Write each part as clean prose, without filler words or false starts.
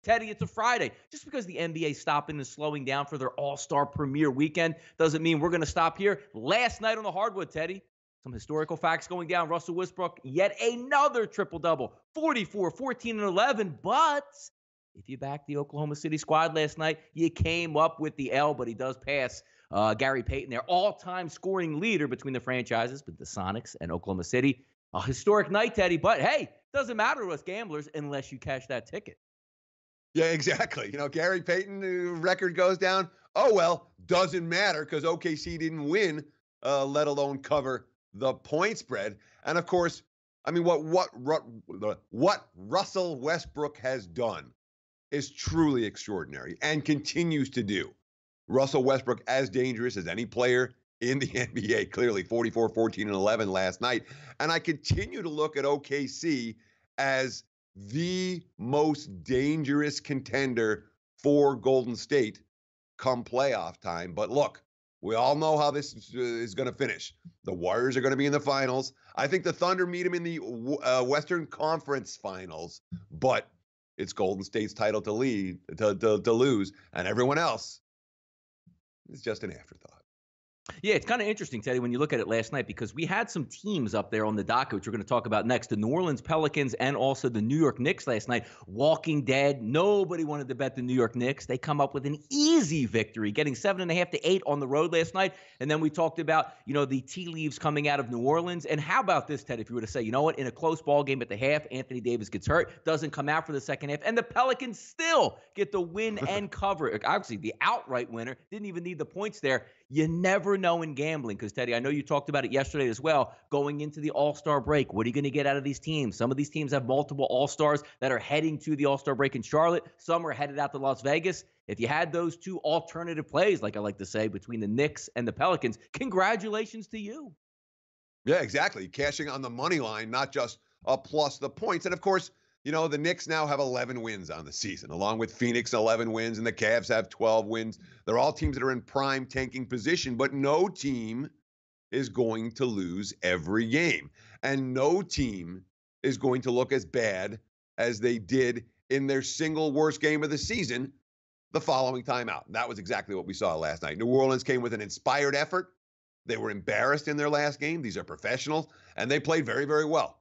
Teddy, it's a Friday. Just because the NBA is stopping and slowing down for their All-Star Premier weekend doesn't mean we're going to stop here. Last night on the hardwood, Teddy, some historical facts going down. Russell Westbrook, yet another triple-double, 44, 14, and 11. But if you back the Oklahoma City squad last night, you came up with the L, but he does pass Gary Payton, their all-time scoring leader between the franchises, but the Sonics and Oklahoma City. A historic night, Teddy, but hey, doesn't matter to us gamblers unless you cash that ticket. Yeah, exactly. Gary Payton record goes down. Oh, well, doesn't matter because OKC didn't win, let alone cover the point spread. And of course, I mean, what Russell Westbrook has done is truly extraordinary and continues to do. Russell Westbrook as dangerous as any player in the NBA, clearly 44, 14, and 11 last night. And I continue to look at OKC as the most dangerous contender for Golden State come playoff time. But look, we all know how this is going to finish. The Warriors are going to be in the finals. I think the Thunder meet them in the Western Conference Finals, but it's Golden State's title to lose, and everyone else is just an afterthought. Yeah, it's kind of interesting, Teddy, when you look at it last night, because we had some teams up there on the docket, which we're going to talk about next. The New Orleans Pelicans and also the New York Knicks last night. Walking dead. Nobody wanted to bet the New York Knicks. They come up with an easy victory, getting 7.5 to 8 on the road last night. And then we talked about, the tea leaves coming out of New Orleans. And how about this, Ted, if you were to say, you know what, in a close ball game at the half, Anthony Davis gets hurt, doesn't come out for the second half, and the Pelicans still get the win and cover. Obviously, the outright winner didn't even need the points there. You never know in gambling because, Teddy, I know you talked about it yesterday as well, going into the All-Star break. What are you going to get out of these teams? Some of these teams have multiple All-Stars that are heading to the All-Star break in Charlotte. Some are headed out to Las Vegas. If you had those two alternative plays, like I like to say, between the Knicks and the Pelicans, congratulations to you. Yeah, exactly. Cashing on the money line, not just plus the points. And, of course, the Knicks now have 11 wins on the season, along with Phoenix 11 wins, and the Cavs have 12 wins. They're all teams that are in prime tanking position, but no team is going to lose every game. And no team is going to look as bad as they did in their single worst game of the season the following time out. That was exactly what we saw last night. New Orleans came with an inspired effort. They were embarrassed in their last game. These are professionals, and they played very, very well.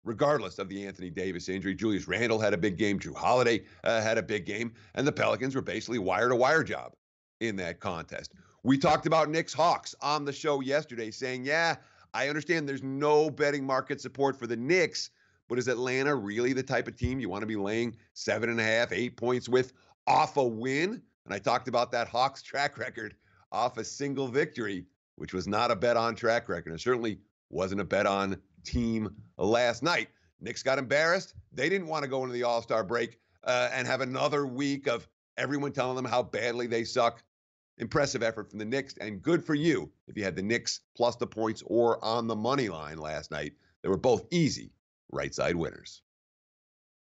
Regardless of the Anthony Davis injury, Julius Randle had a big game. Drew Holiday had a big game. And the Pelicans were basically wire-to-wire job in that contest. We talked about Knicks Hawks on the show yesterday saying, yeah, I understand there's no betting market support for the Knicks, but is Atlanta really the type of team you want to be laying 7.5, 8 points with off a win? And I talked about that Hawks track record off a single victory, which was not a bet on track record. It certainly wasn't a bet on team last night. Knicks got embarrassed. They didn't want to go into the All-Star break and have another week of everyone telling them how badly they suck. Impressive effort from the Knicks, and good for you if you had the Knicks plus the points or on the money line last night. They were both easy right side winners.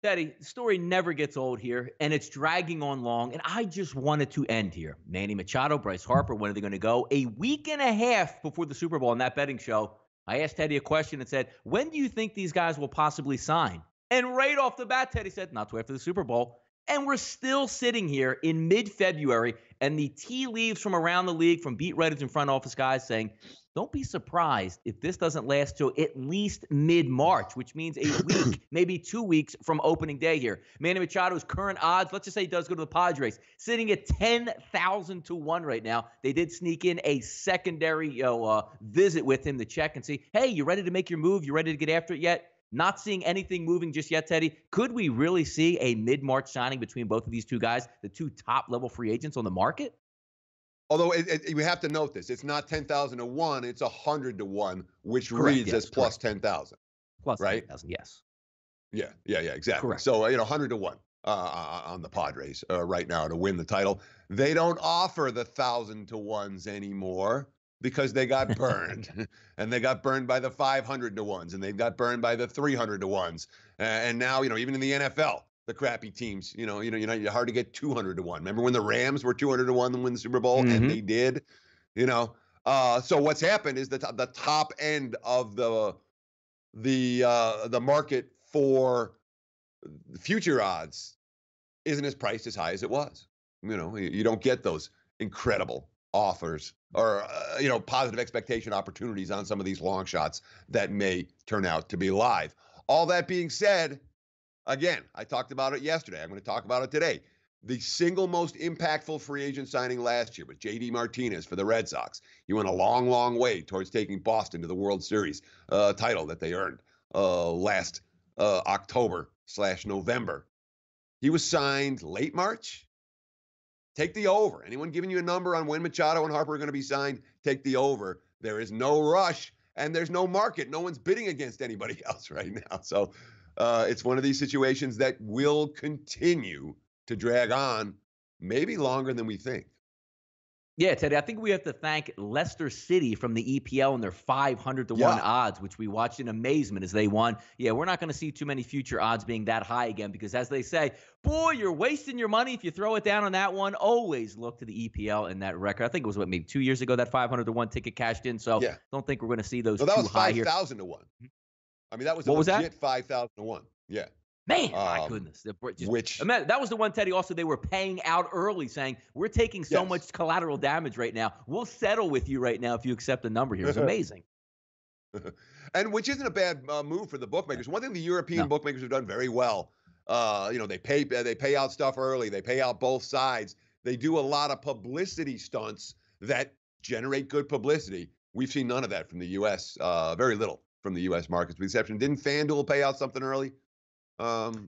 Teddy, the story never gets old here, and it's dragging on long, and I just wanted to end here. Manny Machado, Bryce Harper, when are they going to go? A week and a half before the Super Bowl on that betting show, I asked Teddy a question and said, when do you think these guys will possibly sign? And right off the bat, Teddy said, not till after the Super Bowl. And we're still sitting here in mid-February, and the tea leaves from around the league, from beat writers and front office guys saying, don't be surprised if this doesn't last till at least mid-March, which means a week, maybe 2 weeks from opening day here. Manny Machado's current odds, let's just say he does go to the Padres, sitting at 10,000 to 1 right now. They did sneak in a secondary visit with him to check and see, hey, you ready to make your move? You ready to get after it yet? Not seeing anything moving just yet, Teddy. Could we really see a mid-March signing between both of these two guys, the two top-level free agents on the market? Although we have to note this. It's not 10,000 to 1. It's 100 to 1, which Correct, reads yes, as plus 10,000. Plus right? 10,000, yes. Yeah, exactly. Correct. So, 100 to 1 on the Padres right now to win the title. They don't offer the 1,000 to 1s anymore because they got burned. And they got burned by the 500 to 1s, and they got burned by the 300 to 1s. And now, even in the NFL, the crappy teams, you're hard to get 200 to 1. Remember when the Rams were 200 to 1 to win the Super Bowl? Mm-hmm. And they did, So what's happened is that the top end of the market for future odds isn't as priced as high as it was. You don't get those incredible offers or positive expectation opportunities on some of these long shots that may turn out to be live. All that being said, again, I talked about it yesterday. I'm going to talk about it today. The single most impactful free agent signing last year was J.D. Martinez for the Red Sox. He went a long, long way towards taking Boston to the World Series title that they earned last October/November. He was signed late March. Take the over. Anyone giving you a number on when Machado and Harper are going to be signed, take the over. There is no rush, and there's no market. No one's bidding against anybody else right now. So it's one of these situations that will continue to drag on maybe longer than we think. Yeah, Teddy, I think we have to thank Leicester City from the EPL and their 500-1 odds, which we watched in amazement as they won. Yeah, we're not going to see too many future odds being that high again because, as they say, boy, you're wasting your money if you throw it down on that one. Always look to the EPL and that record. I think it was, maybe 2 years ago that 500-1 ticket cashed in. So don't think we're going to see those too high here. That was 5,000 to 1. I mean, that was a legit 5,000 to 1. Yeah. Man, my goodness. That was the one, Teddy, also they were paying out early saying, we're taking so much collateral damage right now. We'll settle with you right now if you accept the number here. It's amazing. And which isn't a bad move for the bookmakers. One thing the European bookmakers have done very well, they pay out stuff early. They pay out both sides. They do a lot of publicity stunts that generate good publicity. We've seen none of that from the U.S., very little from the U.S. markets, with the exception. Didn't FanDuel pay out something early?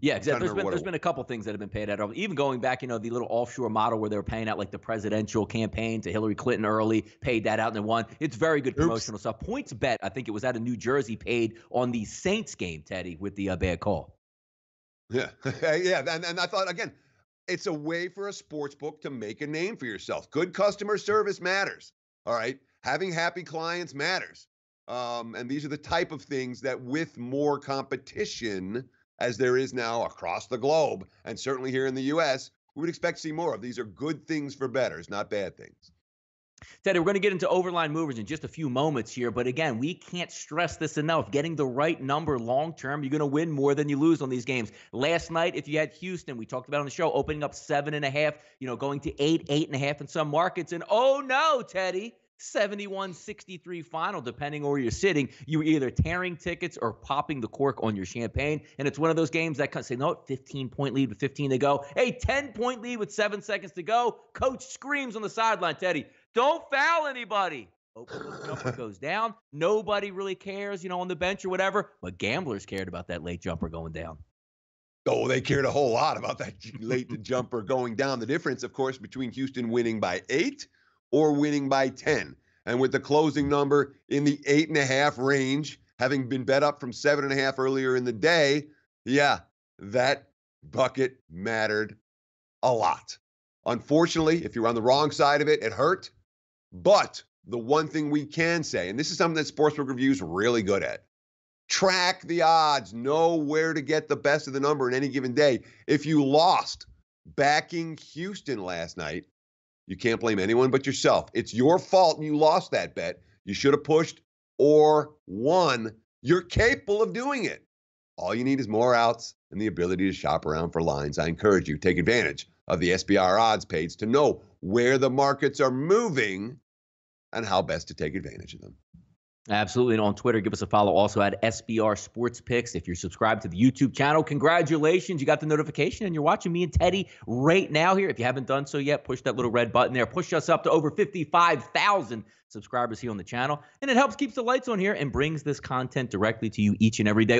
Yeah, exactly. There's been a couple things that have been paid out early. Even going back, the little offshore model where they were paying out like the presidential campaign to Hillary Clinton early, paid that out and then won. It's very good promotional stuff. Points Bet, I think it was out of New Jersey, paid on the Saints game, Teddy, with the bad call. Yeah, yeah, and I thought, again, it's a way for a sports book to make a name for yourself. Good customer service matters, all right? Having happy clients matters. And these are the type of things that with more competition, as there is now across the globe, and certainly here in the U.S., we would expect to see more of. These are good things for bettors, not bad things. Teddy, we're going to get into overline movers in just a few moments here, but again, we can't stress this enough. Getting the right number long-term, you're going to win more than you lose on these games. Last night, if you had Houston, we talked about on the show, opening up 7.5, going to 8, 8.5 in some markets, and oh no, Teddy, 71-63 final, depending on where you're sitting. You were either tearing tickets or popping the cork on your champagne. And it's one of those games that say, no, 15-point lead with 15 to go. Hey, 10-point lead with 7 seconds to go. Coach screams on the sideline, Teddy, don't foul anybody. Open jumper goes down. Nobody really cares, on the bench or whatever. But gamblers cared about that late jumper going down. Oh, they cared a whole lot about that late jumper going down. The difference, of course, between Houston winning by 8 or winning by 10. And with the closing number in the 8.5 range, having been bet up from 7.5 earlier in the day, that bucket mattered a lot. Unfortunately, if you're on the wrong side of it, it hurt. But the one thing we can say, and this is something that Sportsbook Review is really good at, track the odds, know where to get the best of the number in any given day. If you lost backing Houston last night, you can't blame anyone but yourself. It's your fault and you lost that bet. You should have pushed or won. You're capable of doing it. All you need is more outs and the ability to shop around for lines. I encourage you to take advantage of the SBR odds page to know where the markets are moving and how best to take advantage of them. Absolutely. And on Twitter, give us a follow also at SBR Sports Picks. If you're subscribed to the YouTube channel, congratulations. You got the notification and you're watching me and Teddy right now here. If you haven't done so yet, push that little red button there. Push us up to over 55,000 subscribers here on the channel. And it helps keep the lights on here and brings this content directly to you each and every day.